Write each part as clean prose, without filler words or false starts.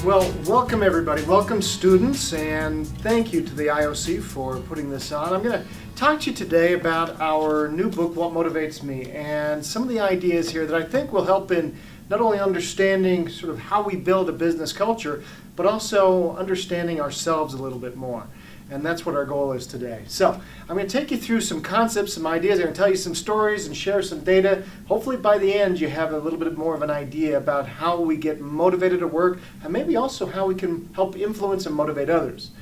Well, welcome everybody. Welcome students, and thank you to the IOC for putting this on. I'm going to talk to you today about our new book, What Motivates Me, and some of the ideas here that I think will help in not only understanding sort of how we build a business culture, but also understanding ourselves a little bit more. And that's what our goal is today. So I'm going to take you through some concepts, some ideas. I'm going to tell you some stories and share some data. Hopefully by the end you have a little bit more of an idea about how we get motivated at work, and maybe also how we can help influence and motivate others.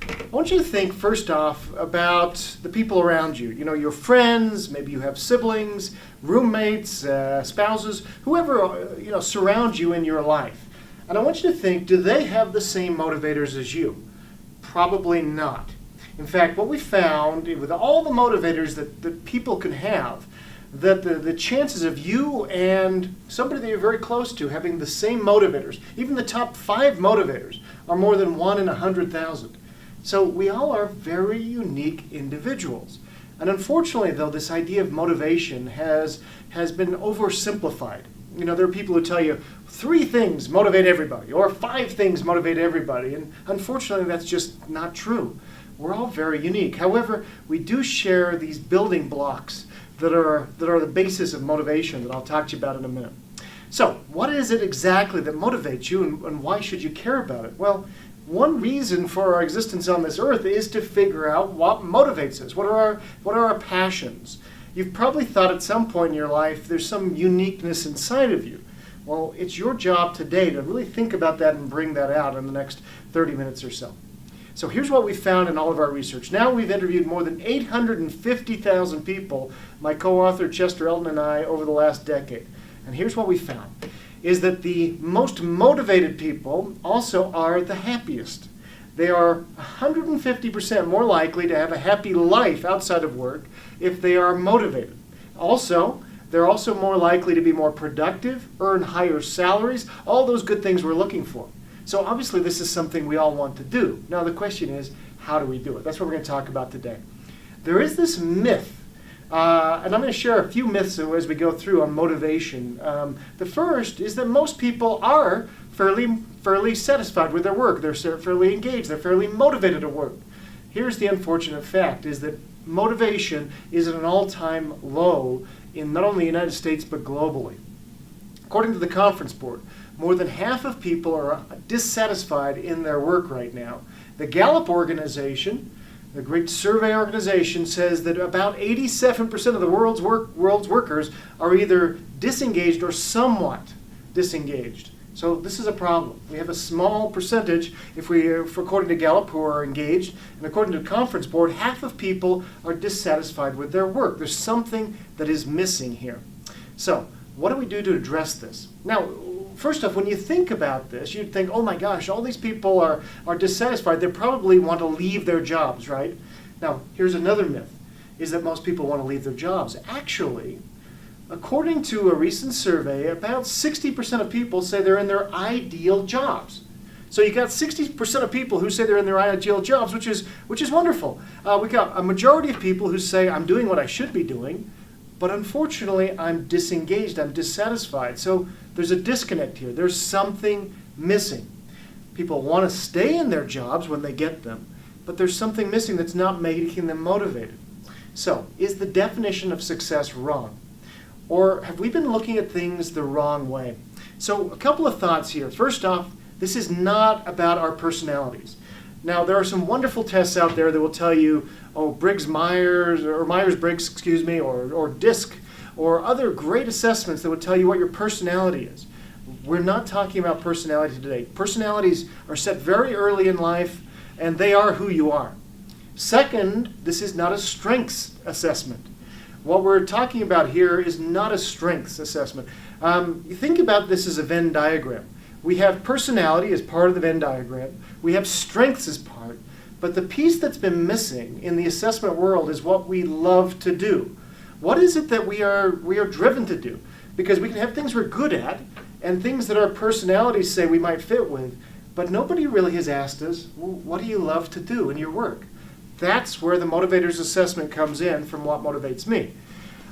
I want you to think first off about the people around you. You know, your friends, maybe you have siblings, roommates, spouses, whoever surrounds you in your life. And I want you to think, do they have the same motivators as you? Probably not. In fact, what we found with all the motivators that people can have, that the chances of you and somebody that you're very close to having the same motivators, even the top 5 motivators, are more than 1 in 100,000. So we all are very unique individuals. And unfortunately, though, this idea of motivation has been oversimplified. You know, there are people who tell you 3 things motivate everybody, or 5 things motivate everybody, and unfortunately that's just not true. We're all very unique. However, we do share these building blocks that are the basis of motivation that I'll talk to you about in a minute. So, what is it exactly that motivates you, and why should you care about it? Well, one reason for our existence on this earth is to figure out what motivates us. What are our passions? You've probably thought at some point in your life there's some uniqueness inside of you. Well, it's your job today to really think about that and bring that out in the next 30 minutes or so. So here's what we found in all of our research. Now we've interviewed more than 850,000 people, my co-author Chester Elton and I, over the last decade. And here's what we found, is that the most motivated people also are the happiest. They are 150% more likely to have a happy life outside of work if they are motivated. Also, they're also more likely to be more productive, earn higher salaries, all those good things we're looking for. So obviously this is something we all want to do. Now the question is, how do we do it? That's what we're going to talk about today. There is this myth, and I'm going to share a few myths as we go through on motivation. The first is that most people are fairly satisfied with their work. They're fairly engaged. They're fairly motivated at work. Here's the unfortunate fact, is that motivation is at an all-time low in not only the United States but globally. According to the Conference Board, more than half of people are dissatisfied in their work right now. The Gallup organization, the great survey organization, says that about 87% of the world's workers are either disengaged or somewhat disengaged. So this is a problem. We have a small percentage, if according to Gallup, who are engaged, and according to the Conference Board, half of people are dissatisfied with their work. There's something that is missing here. So what do we do to address this? Now, first off, when you think about this, you'd think, oh my gosh, all these people are dissatisfied. They probably want to leave their jobs, right? Now, here's another myth, is that most people want to leave their jobs. Actually, according to a recent survey, about 60% of people say they're in their ideal jobs. So you got 60% of people who say they're in their ideal jobs, which is wonderful. We got a majority of people who say, I'm doing what I should be doing, but unfortunately I'm disengaged, I'm dissatisfied. So there's a disconnect here. There's something missing. People want to stay in their jobs when they get them, but there's something missing that's not making them motivated. So, is the definition of success wrong? Or have we been looking at things the wrong way? So a couple of thoughts here. First off, this is not about our personalities. Now, there are some wonderful tests out there that will tell you, Myers-Briggs, or DISC, or other great assessments that would tell you what your personality is. We're not talking about personality today. Personalities are set very early in life, and they are who you are. Second, this is not a strengths assessment. What we're talking about here is not a strengths assessment. You think about this as a Venn diagram. We have personality as part of the Venn diagram. We have strengths as part. But the piece that's been missing in the assessment world is what we love to do. What is it that we are driven to do? Because we can have things we're good at and things that our personalities say we might fit with, but nobody really has asked us, well, what do you love to do in your work? That's where the motivators assessment comes in from What Motivates Me.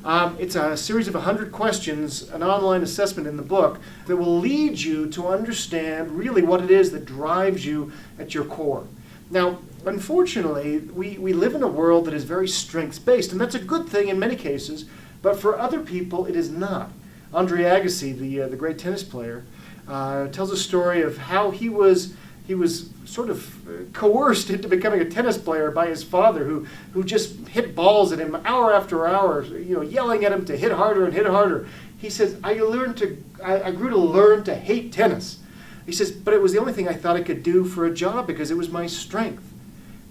It's a series of 100 questions, an online assessment in the book that will lead you to understand really what it is that drives you at your core. Now, unfortunately, we live in a world that is very strengths-based, and that's a good thing in many cases, but for other people it is not. Andre Agassi, the great tennis player, tells a story of how he was sort of coerced into becoming a tennis player by his father, who just hit balls at him hour after hour, yelling at him to hit harder and hit harder. He says, I grew to learn to hate tennis. He says, but it was the only thing I thought I could do for a job because it was my strength.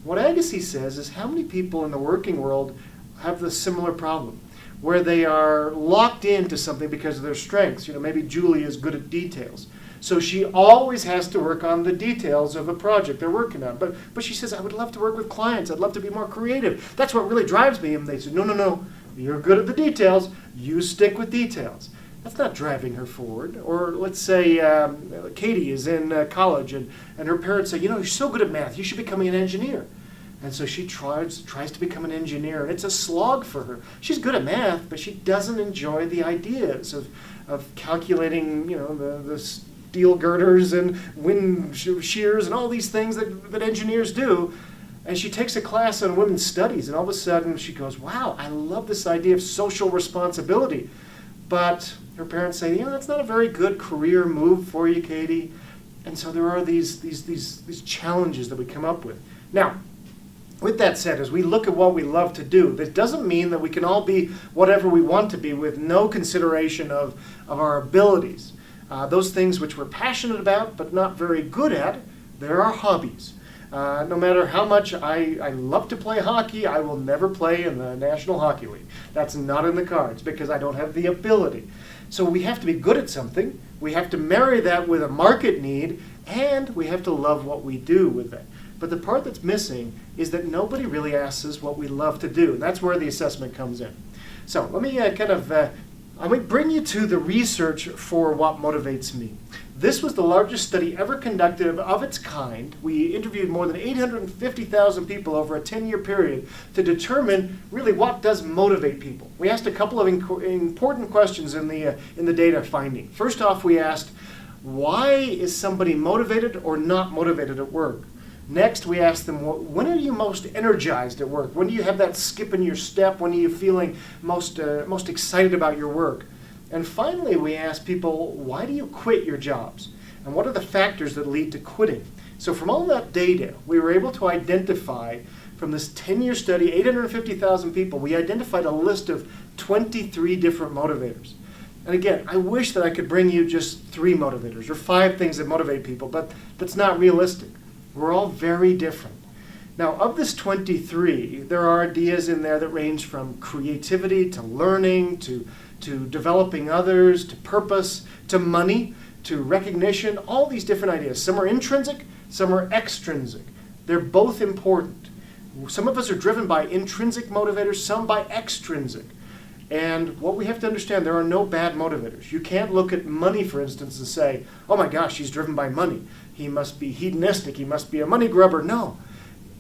What Agassi says is, how many people in the working world have the similar problem, where they are locked into something because of their strengths? Maybe Julie is good at details, so she always has to work on the details of a project they're working on. But she says, I would love to work with clients. I'd love to be more creative. That's what really drives me. And they say, no. You're good at the details. You stick with details. That's not driving her forward. Or let's say Katie is in college and her parents say, you're so good at math. You should be becoming an engineer. And so she tries to become an engineer, and it's a slog for her. She's good at math, but she doesn't enjoy the ideas of calculating, the steel girders and wind shears and all these things that engineers do. And she takes a class on women's studies, and all of a sudden she goes, wow, I love this idea of social responsibility. But her parents say, that's not a very good career move for you, Katie. And so there are these challenges that we come up with. Now, with that said, as we look at what we love to do, that doesn't mean that we can all be whatever we want to be with no consideration of our abilities. Those things which we're passionate about but not very good at, they're our hobbies. No matter how much I love to play hockey, I will never play in the National Hockey League. That's not in the cards because I don't have the ability. So we have to be good at something, we have to marry that with a market need, and we have to love what we do with it. But the part that's missing is that nobody really asks us what we love to do, and that's where the assessment comes in. So let me let me bring you to the research for what motivates me. This was the largest study ever conducted of its kind. We interviewed more than 850,000 people over a 10-year period to determine really what does motivate people. We asked a couple of important questions in the data finding. First off, we asked, why is somebody motivated or not motivated at work? Next, we asked them, when are you most energized at work? When do you have that skip in your step? When are you feeling most excited about your work? And finally, we asked people, why do you quit your jobs? And what are the factors that lead to quitting? So from all that data, we were able to identify, from this 10-year study, 850,000 people, we identified a list of 23 different motivators. And again, I wish that I could bring you just 3 motivators or 5 things that motivate people, but that's not realistic. We're all very different. Now, of this 23, there are ideas in there that range from creativity to learning to developing others to purpose to money to recognition, all these different ideas. Some are intrinsic, some are extrinsic. They're both important. Some of us are driven by intrinsic motivators, some by extrinsic. And what we have to understand, there are no bad motivators. You can't look at money, for instance, and say, oh my gosh, he's driven by money. He must be hedonistic. He must be a money grubber. No.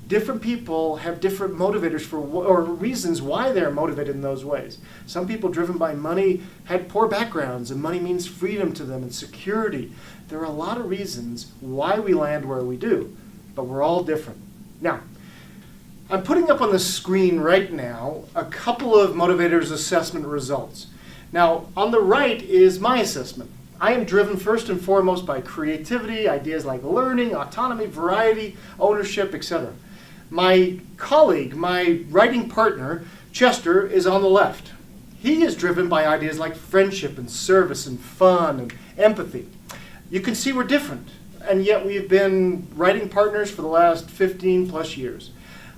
Different people have different motivators or reasons why they're motivated in those ways. Some people driven by money had poor backgrounds, and money means freedom to them and security. There are a lot of reasons why we land where we do, but we're all different. Now, I'm putting up on the screen right now a couple of motivators assessment results. Now, on the right is my assessment. I am driven first and foremost by creativity, ideas like learning, autonomy, variety, ownership, etc. My colleague, my writing partner, Chester, is on the left. He is driven by ideas like friendship and service and fun and empathy. You can see we're different, and yet we've been writing partners for the last 15 plus years.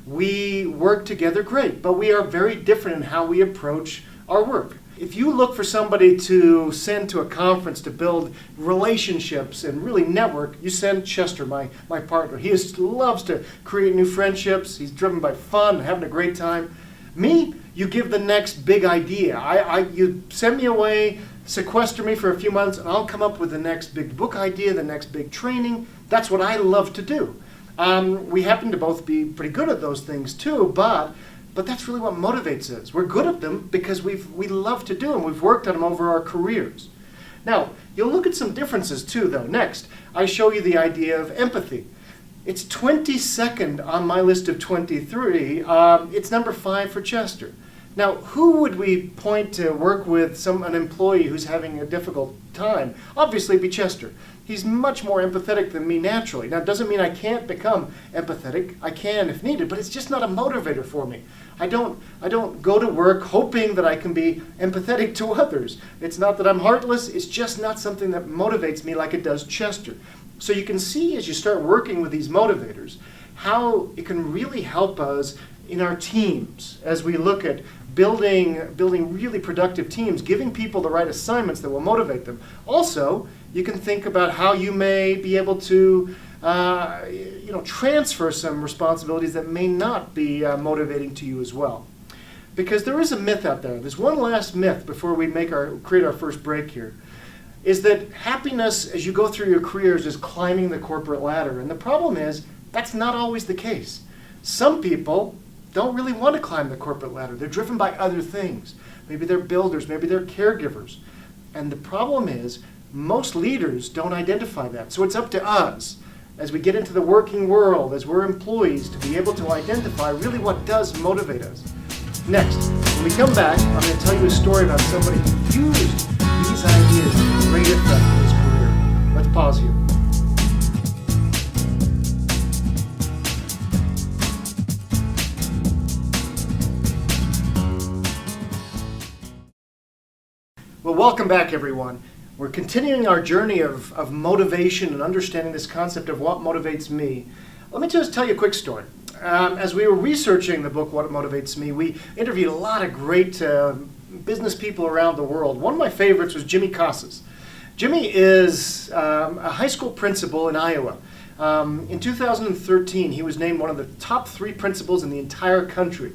We work together great, but we are very different in how we approach our work. If you look for somebody to send to a conference to build relationships and really network, you send Chester, my partner. He loves to create new friendships. He's driven by fun and having a great time. Me, you give the next big idea. You send me away, sequester me for a few months, and I'll come up with the next big book idea, the next big training. That's what I love to do. We happen to both be pretty good at those things too, but But that's really what motivates us. We're good at them because we love to do them. We've worked on them over our careers. Now, you'll look at some differences too, though. Next, I show you the idea of empathy. It's 22nd on my list of 23. It's number 5 for Chester. Now, who would we point to work with an employee who's having a difficult time? Obviously, it'd be Chester. He's much more empathetic than me naturally. Now, it doesn't mean I can't become empathetic. I can if needed, but it's just not a motivator for me. I don't go to work hoping that I can be empathetic to others. It's not that I'm heartless. It's just not something that motivates me like it does Chester. So you can see as you start working with these motivators how it can really help us in our teams as we look at building really productive teams, giving people the right assignments that will motivate them. Also, you can think about how you may be able to transfer some responsibilities that may not be motivating to you as well. Because there is a myth out there. There's one last myth before we create our first break here, is that happiness as you go through your careers is climbing the corporate ladder. And the problem is that's not always the case. Some people don't really want to climb the corporate ladder. They're driven by other things. Maybe they're builders, maybe they're caregivers. And the problem is most leaders don't identify that. So it's up to us as we get into the working world, as we're employees, to be able to identify really what does motivate us. Next, when we come back, I'm going to tell you a story about somebody who used these ideas to great effect in his career. Let's pause here. Well, welcome back, everyone. We're continuing our journey of motivation and understanding this concept of what motivates me. Let me just tell you a quick story. As we were researching the book, What Motivates Me, we interviewed a lot of great business people around the world. One of my favorites was Jimmy Casas. Jimmy is a high school principal in Iowa. In 2013, he was named one of the top 3 principals in the entire country.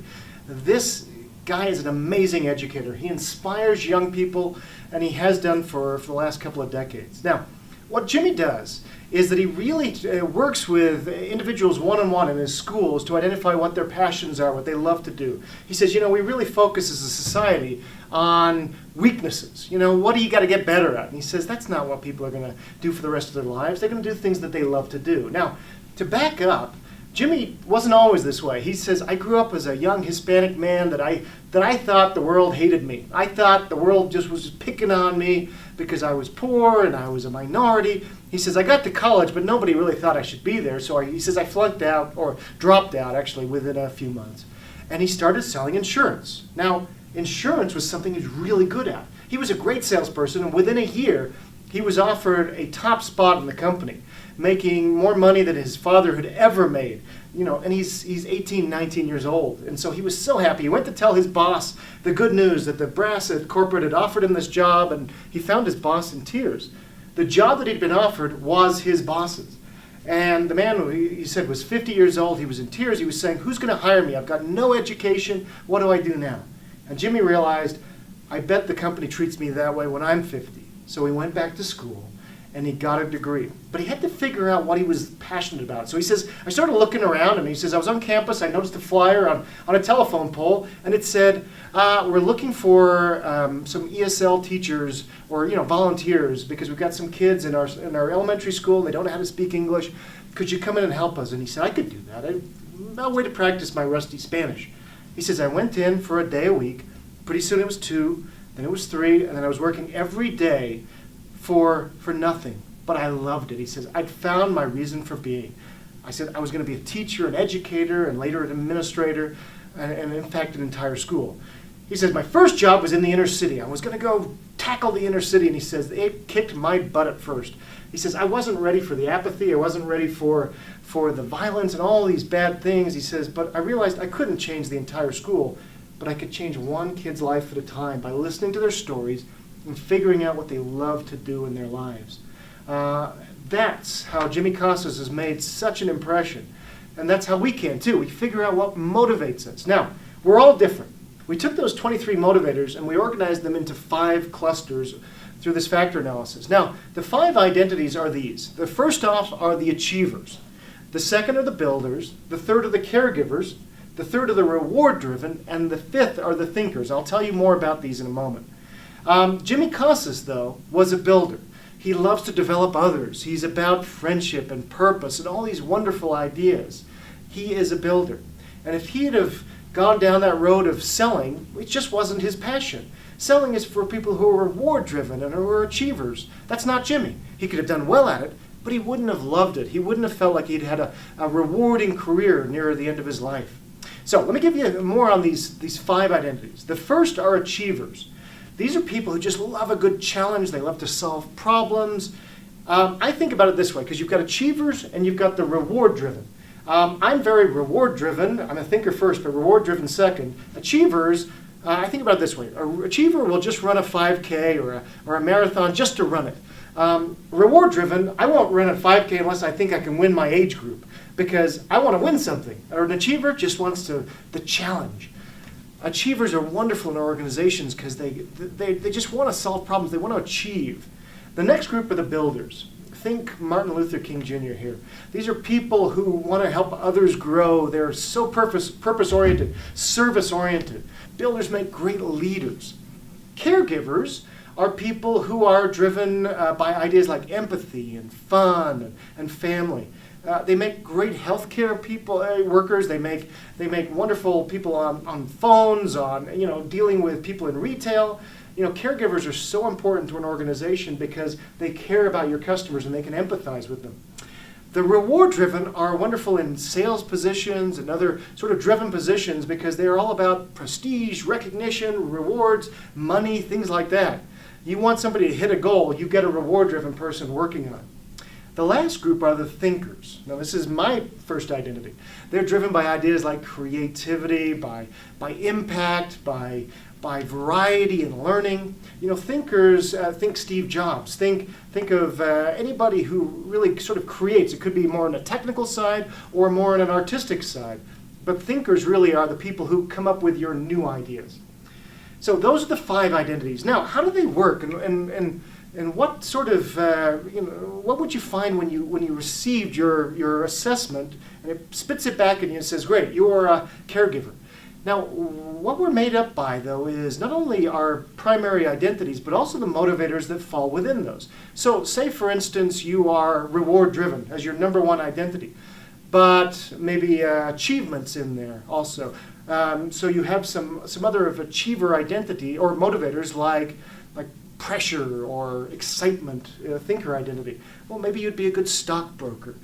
This guy is an amazing educator. He inspires young people, and he has done for the last couple of decades. Now, what Jimmy does is that he really works with individuals one-on-one in his schools to identify what their passions are, what they love to do. He says, we really focus as a society on weaknesses. What do you got to get better at? And he says, that's not what people are going to do for the rest of their lives. They're going to do things that they love to do. Now, to back up, Jimmy wasn't always this way. He says, I grew up as a young Hispanic man that I thought the world hated me. I thought the world just was picking on me because I was poor and I was a minority. He says, I got to college, but nobody really thought I should be there. So he says, I flunked out, or dropped out actually, within a few months. And he started selling insurance. Now, insurance was something he was really good at. He was a great salesperson, and within a year, he was offered a top spot in the company, making more money than his father had ever made. And he's 18, 19 years old. And so he was so happy. He went to tell his boss the good news that the brass at corporate had offered him this job, and he found his boss in tears. The job that he'd been offered was his boss's. And the man, he said, was 50 years old. He was in tears. He was saying, who's going to hire me? I've got no education. What do I do now? And Jimmy realized, I bet the company treats me that way when I'm 50. So he went back to school, and he got a degree. But he had to figure out what he was passionate about. So he says, I started looking around, and he says, I was on campus, I noticed a flyer on a telephone pole, and it said, we're looking for some ESL teachers or volunteers because we've got some kids in our elementary school, and they don't know how to speak English. Could you come in and help us? And he said, I could do that. I'll way to practice my rusty Spanish. He says, I went in for a day a week. Pretty soon it was 2, then it was 3, and then I was working every day for nothing, but I loved it. He says, I'd found my reason for being. I said I was going to be a teacher, an educator, and later an administrator, and in fact an entire school. He says, my first job was in the inner city. I was going to go tackle the inner city, and he says, it kicked my butt at first. He says, I wasn't ready for the apathy. I wasn't ready for the violence and all these bad things. He says, but I realized I couldn't change the entire school, but I could change one kid's life at a time by listening to their stories and figuring out what they love to do in their lives. That's how Jimmy Casas has made such an impression. And that's how we can too. We figure out what motivates us. Now, we're all different. We took those 23 motivators and we organized them into 5 clusters through this factor analysis. Now, the 5 identities are these. The first off are the achievers. The second are the builders. The third are the caregivers. The third are the reward-driven, and the fifth are the thinkers. I'll tell you more about these in a moment. Jimmy Casas, though, was a builder. He loves to develop others. He's about friendship and purpose and all these wonderful ideas. He is a builder. And if he'd have gone down that road of selling, it just wasn't his passion. Selling is for people who are reward-driven and who are achievers. That's not Jimmy. He could have done well at it, but he wouldn't have loved it. He wouldn't have felt like he'd had a rewarding career near the end of his life. So let me give you more on these 5 identities. The first are achievers. These are people who just love a good challenge. They love to solve problems. I think about it this way, because you've got achievers and you've got the reward-driven. I'm very reward-driven. I'm a thinker first, but reward-driven second. Achievers, I think about it this way. An achiever will just run a 5K or a marathon just to run it. Reward-driven, I won't run a 5K unless I think I can win my age group, because I want to win something. Or an achiever just wants the challenge. Achievers are wonderful in our organizations because they just want to solve problems. They want to achieve. The next group are the builders. Think Martin Luther King Jr. here. These are people who want to help others grow. They're so purpose-oriented, service-oriented. Builders make great leaders. Caregivers are people who are driven by ideas like empathy and fun and family. They make great healthcare workers. They make wonderful people on phones, dealing with people in retail. Caregivers are so important to an organization because they care about your customers and they can empathize with them. The reward-driven are wonderful in sales positions and other sort of driven positions because they are all about prestige, recognition, rewards, money, things like that. You want somebody to hit a goal, you get a reward-driven person working on it. The last group are the thinkers. Now, this is my first identity. They're driven by ideas like creativity, by impact, by variety and learning. Thinkers, think Steve Jobs. Think of anybody who really sort of creates. It could be more on a technical side or more on an artistic side. But thinkers really are the people who come up with your new ideas. So those are the 5 identities. Now, how do they work? And what sort of, what would you find when you received your assessment and it spits it back at you and says, great, you are a caregiver. Now, what we're made up by, though, is not only our primary identities, but also the motivators that fall within those. So say, for instance, you are reward-driven as your number 1 identity, but maybe achievements in there also. So you have some other of achiever identity or motivators like pressure or excitement, thinker identity. Well, maybe you'd be a good stockbroker.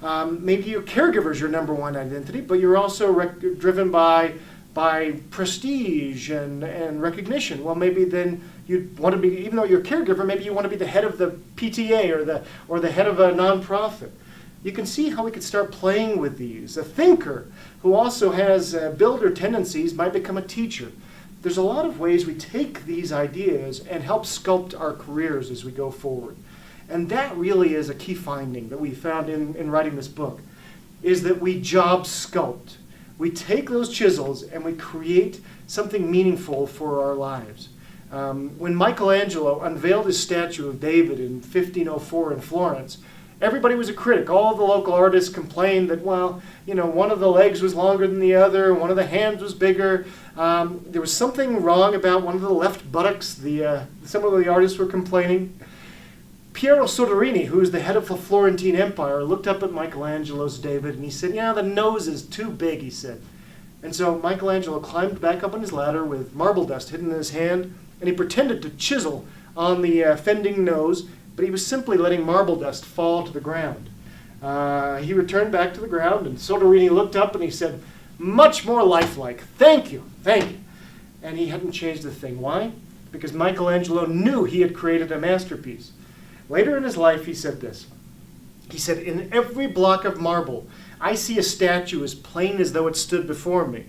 Maybe your caregiver is your number 1 identity, but you're also driven by prestige and recognition. Well, maybe then you'd want to be, even though you're a caregiver, maybe you want to be the head of the PTA or the head of a nonprofit. You can see how we could start playing with these. A thinker who also has builder tendencies might become a teacher. There's a lot of ways we take these ideas and help sculpt our careers as we go forward. And that really is a key finding that we found in writing this book, is that we job sculpt. We take those chisels and we create something meaningful for our lives. When Michelangelo unveiled his statue of David in 1504 in Florence, everybody was a critic. All the local artists complained that, one of the legs was longer than the other, one of the hands was bigger. There was something wrong about one of the left buttocks. Some of the artists were complaining. Piero Soderini, who was the head of the Florentine Empire, looked up at Michelangelo's David and he said, the nose is too big, he said. And so Michelangelo climbed back up on his ladder with marble dust hidden in his hand, and he pretended to chisel on the offending nose, but he was simply letting marble dust fall to the ground. He returned back to the ground, and Soderini looked up and he said, much more lifelike. Thank you. And he hadn't changed a thing. Why? Because Michelangelo knew he had created a masterpiece. Later in his life, he said this. He said, in every block of marble, I see a statue as plain as though it stood before me.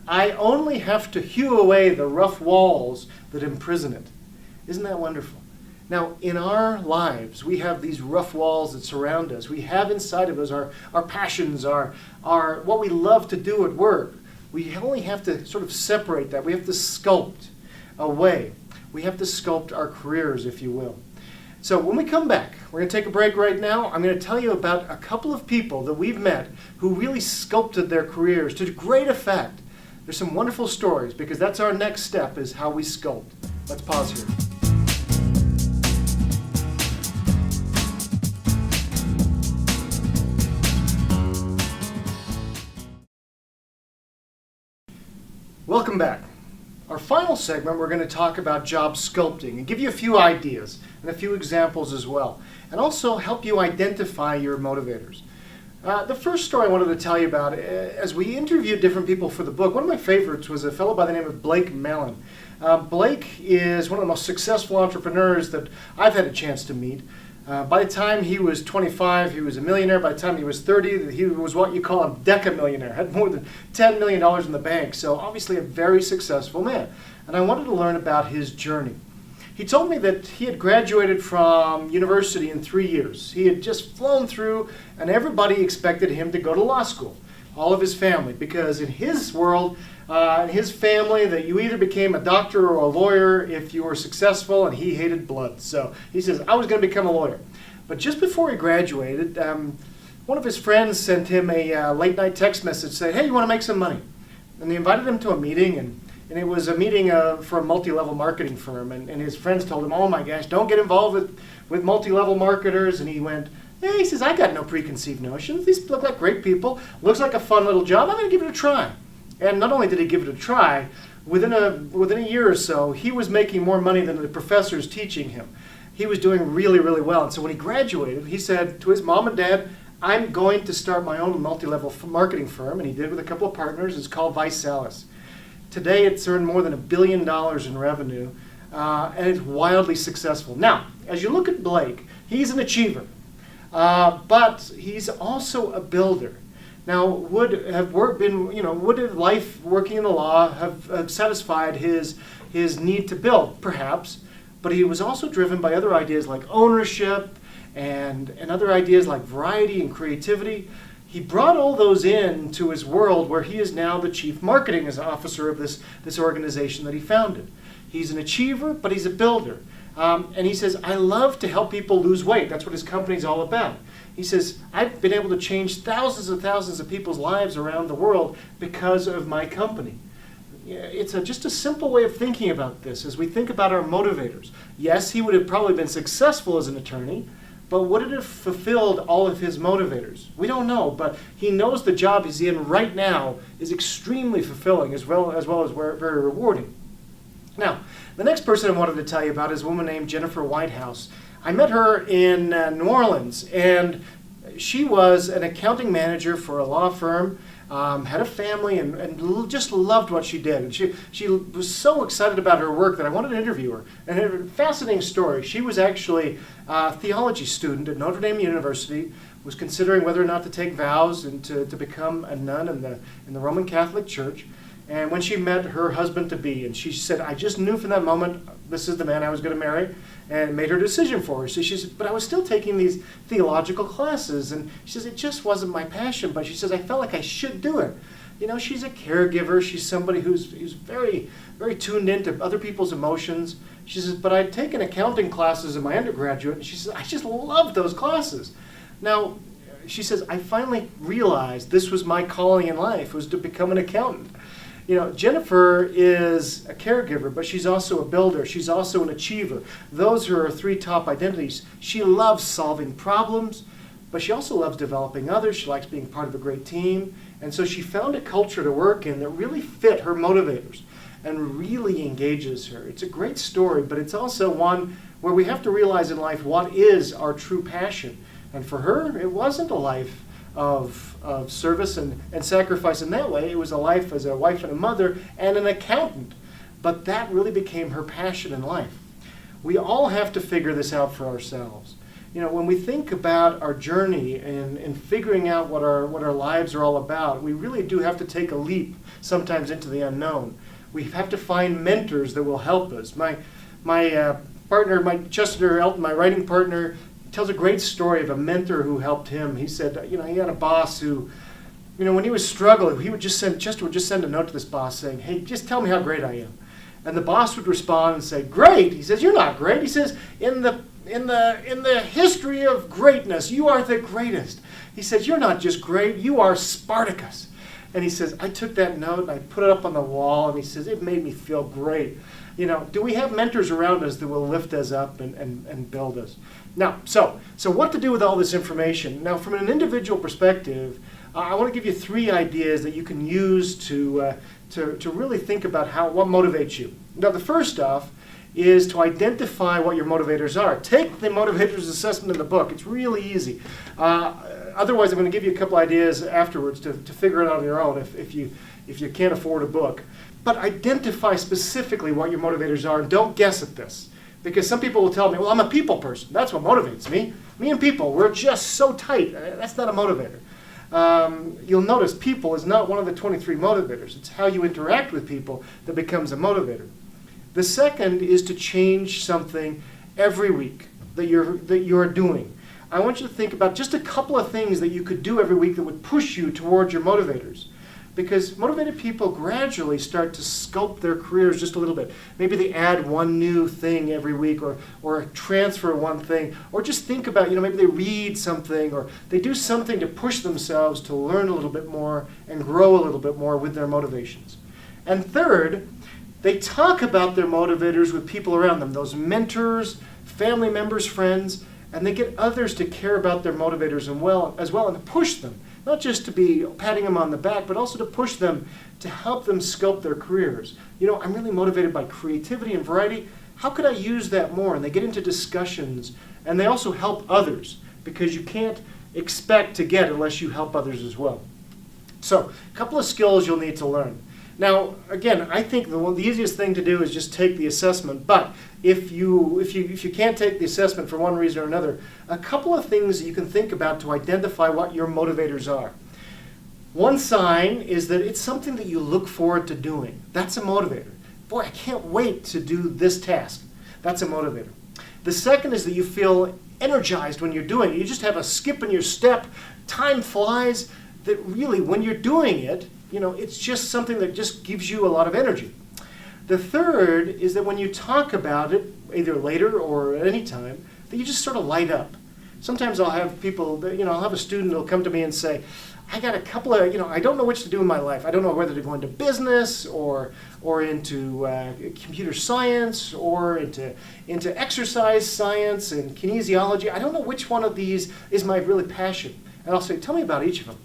I only have to hew away the rough walls that imprison it. Isn't that wonderful? Now, in our lives, we have these rough walls that surround us. We have inside of us our passions, our what we love to do at work. We only have to sort of separate that. We have to sculpt away. We have to sculpt our careers, if you will. So when we come back, we're going to take a break right now. I'm going to tell you about a couple of people that we've met who really sculpted their careers to great effect. There's some wonderful stories because that's our next step, is how we sculpt. Let's pause here. Welcome back. Our final segment, we're going to talk about job sculpting and give you a few ideas and a few examples as well, and also help you identify your motivators. The first story I wanted to tell you about, as we interviewed different people for the book, one of my favorites was a fellow by the name of Blake Mellon. Blake is one of the most successful entrepreneurs that I've had a chance to meet. By the time he was 25, he was a millionaire. By the time he was 30, he was what you call a decamillionaire, had more than $10 million in the bank. So obviously a very successful man. And I wanted to learn about his journey. He told me that he had graduated from university in 3 years. He had just flown through, and everybody expected him to go to law school, all of his family, because in his world, in his family, that you either became a doctor or a lawyer if you were successful, and he hated blood. So he says, I was going to become a lawyer. But just before he graduated, one of his friends sent him a late night text message saying, hey, you want to make some money? And they invited him to a meeting, and it was a meeting for a multi-level marketing firm. And his friends told him, oh my gosh, don't get involved with multi-level marketers. And he went, hey, he says, I got no preconceived notions. These look like great people. Looks like a fun little job. I'm going to give it a try. And not only did he give it a try, within a year or so, he was making more money than the professors teaching him. He was doing really, really well. And so when he graduated, he said to his mom and dad, I'm going to start my own multi-level marketing firm. And he did with a couple of partners. It's called ViSalus. Today, it's earned more than $1 billion in revenue, and it's wildly successful. Now, as you look at Blake, he's an achiever, but he's also a builder. Now, would life working in the law have satisfied his need to build? Perhaps, but he was also driven by other ideas like ownership and other ideas like variety and creativity. He brought all those into his world, where he is now the chief marketing officer of this organization that he founded. He's an achiever, but he's a builder. And he says, I love to help people lose weight. That's what his company's all about. He says, I've been able to change thousands and thousands of people's lives around the world because of my company. It's just a simple way of thinking about this as we think about our motivators. Yes, he would have probably been successful as an attorney, but would it have fulfilled all of his motivators? We don't know, but he knows the job he's in right now is extremely fulfilling as well as very rewarding. Now, the next person I wanted to tell you about is a woman named Jennifer Whitehouse. I met her in New Orleans, and she was an accounting manager for a law firm, had a family, and just loved what she did. And she was so excited about her work that I wanted to interview her. And a fascinating story. She was actually a theology student at Notre Dame University, was considering whether or not to take vows and to become a nun in the Roman Catholic Church. And when she met her husband-to-be, and she said, I just knew from that moment this is the man I was going to marry, and made her decision for her. So she said, but I was still taking these theological classes, and she says, it just wasn't my passion, but she says, I felt like I should do it. You know, she's a caregiver. She's somebody who's very, very tuned into other people's emotions. She says, but I'd taken accounting classes in my undergraduate, and she says, I just loved those classes. Now, she says, I finally realized this was my calling in life, was to become an accountant. You know, Jennifer is a caregiver, but she's also a builder. She's also an achiever. Those are her three top identities. She loves solving problems, but she also loves developing others. She likes being part of a great team. And so she found a culture to work in that really fit her motivators and really engages her. It's a great story, but it's also one where we have to realize in life what is our true passion. And for her, it wasn't a life of service and sacrifice in that way. It was a life as a wife and a mother and an accountant. But that really became her passion in life. We all have to figure this out for ourselves. You know, when we think about our journey and figuring out what our lives are all about, we really do have to take a leap sometimes into the unknown. We have to find mentors that will help us. My partner, Chester Elton, my writing partner, tells a great story of a mentor who helped him. He said, you know, he had a boss who, you know, when he was struggling, Chester would just send a note to this boss saying, hey, just tell me how great I am. And the boss would respond and say, great. He says, you're not great. He says, in the in the history of greatness, you are the greatest. He says, you're not just great, you are Spartacus. And he says, I took that note and I put it up on the wall, and he says, it made me feel great. You know, do we have mentors around us that will lift us up and build us? Now, so what to do with all this information? Now, from an individual perspective, I want to give you 3 ideas that you can use to really think about what motivates you. Now, the first stuff is to identify what your motivators are. Take the motivators assessment in the book. It's really easy. Otherwise, I'm going to give you a couple ideas afterwards to figure it out on your own if you can't afford a book. But identify specifically what your motivators are, and don't guess at this. Because some people will tell me, well, I'm a people person. That's what motivates me. Me and people, we're just so tight. That's not a motivator. You'll notice people is not one of the 23 motivators. It's how you interact with people that becomes a motivator. The second is to change something every week that you're doing. I want you to think about just a couple of things that you could do every week that would push you towards your motivators. Because motivated people gradually start to sculpt their careers just a little bit. Maybe they add one new thing every week, or transfer one thing, or just think about, maybe they read something, or they do something to push themselves to learn a little bit more and grow a little bit more with their motivations. And third, they talk about their motivators with people around them, those mentors, family members, friends, and they get others to care about their motivators as well and to push them. Not just to be patting them on the back, but also to push them to help them sculpt their careers. I'm really motivated by creativity and variety. How could I use that more? And they get into discussions, and they also help others, because you can't expect to get unless you help others as well. So, a couple of skills you'll need to learn. Now, again, I think the easiest thing to do is just take the assessment, but if you can't take the assessment for one reason or another, a couple of things that you can think about to identify what your motivators are. One sign is that it's something that you look forward to doing. That's a motivator. Boy, I can't wait to do this task. That's a motivator. The second is that you feel energized when you're doing it. You just have a skip in your step. Time flies. That really, when you're doing it, it's just something that just gives you a lot of energy. The third is that when you talk about it, either later or at any time, that you just sort of light up. Sometimes I'll have people, I'll have a student who'll come to me and say, I got a couple of, I don't know which to do in my life. I don't know whether to go into business or into computer science or into exercise science and kinesiology. I don't know which one of these is my really passion. And I'll say, tell me about each of them.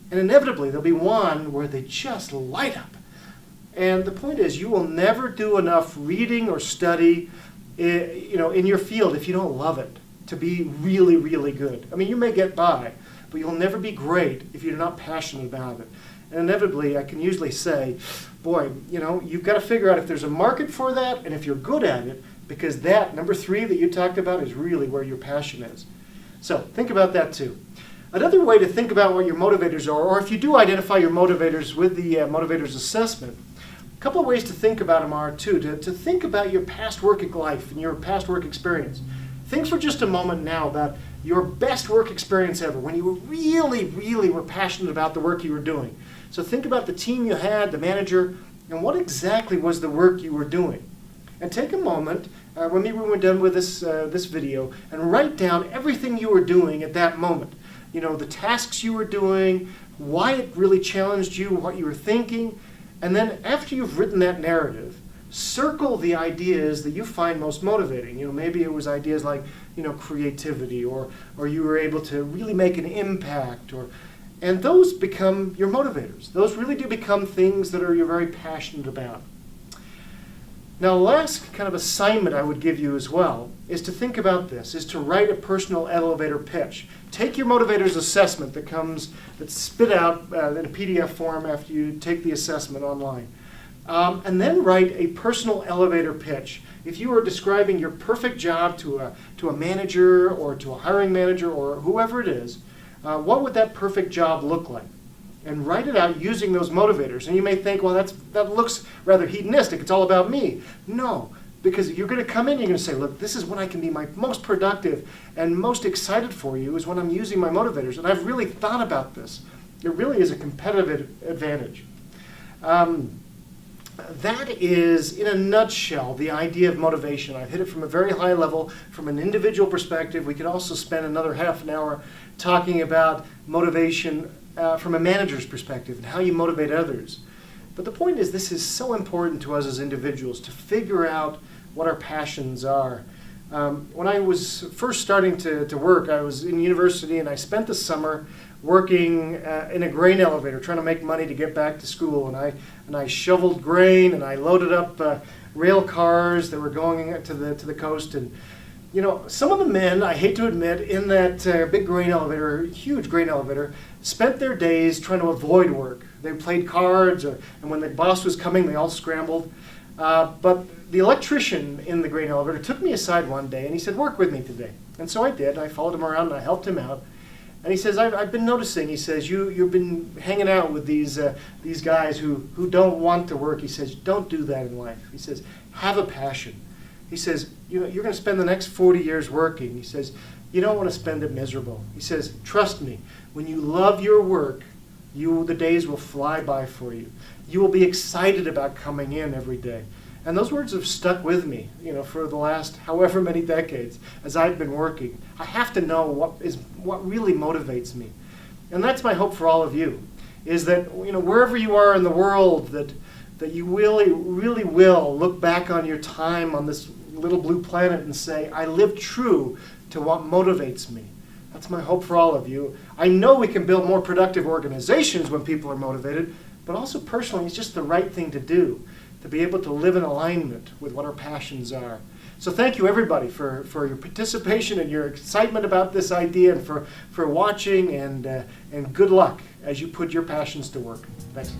And inevitably, there'll be one where they just light up. And the point is, you will never do enough reading or study, in your field if you don't love it, to be really, really good. I mean, you may get by, but you'll never be great if you're not passionate about it. And inevitably, I can usually say, boy, you've got to figure out if there's a market for that and if you're good at it, because that, number 3 that you talked about, is really where your passion is. So think about that too. Another way to think about what your motivators are, or if you do identify your motivators with the motivators assessment, a couple of ways to think about them are too, to think about your past work life and your past work experience. Think for just a moment now about your best work experience ever, when you were really, really were passionate about the work you were doing. So think about the team you had, the manager, and what exactly was the work you were doing. And take a moment, when we're done with this video, and write down everything you were doing at that moment. The tasks you were doing, why it really challenged you, what you were thinking. And then after you've written that narrative, circle the ideas that you find most motivating. Maybe it was ideas like, creativity, or you were able to really make an impact, and those become your motivators. Those really do become things that you're very passionate about. Now, the last kind of assignment I would give you as well is to think about this, is to write a personal elevator pitch. Take your motivators assessment that's spit out in a PDF form after you take the assessment online. And then write a personal elevator pitch. If you were describing your perfect job to a manager or to a hiring manager or whoever it is, what would that perfect job look like? And write it out using those motivators. And you may think, well, that looks rather hedonistic. It's all about me. No, because you're going to come in and you're going to say, look, this is when I can be my most productive and most excited for you is when I'm using my motivators. And I've really thought about this. It really is a competitive advantage. That is, in a nutshell, the idea of motivation. I've hit it from a very high level, from an individual perspective. We could also spend another half an hour talking about motivation from a manager's perspective and how you motivate others. But the point is, this is so important to us as individuals to figure out what our passions are. When I was first starting to work, I was in university and I spent the summer working in a grain elevator, trying to make money to get back to school. And I shoveled grain and I loaded up rail cars that were going to the coast. And you know, some of the men, I hate to admit, in that big grain elevator, huge grain elevator, spent their days trying to avoid work. They played cards, and when the boss was coming, they all scrambled. But the electrician in the grain elevator took me aside one day and he said, "Work with me today." And so I did. I followed him around and I helped him out. And he says, I've been noticing, he says, you've been hanging out with these guys who don't want to work. He says, don't do that in life. He says, have a passion. He says, you're going to spend the next 40 years working. He says, you don't want to spend it miserable. He says, trust me, when you love your work, the days will fly by for you. You will be excited about coming in every day. And those words have stuck with me, you know, for the last however many decades as I've been working. I have to know what really motivates me. And that's my hope for all of you, is that, you know, wherever you are in the world, that you really will look back on your time on this little blue planet and say, I live true to what motivates me. That's my hope for all of you. I know we can build more productive organizations when people are motivated, but also personally, it's just the right thing to do, to be able to live in alignment with what our passions are. So thank you, everybody, for your participation and your excitement about this idea, and for watching, and good luck as you put your passions to work. Thanks.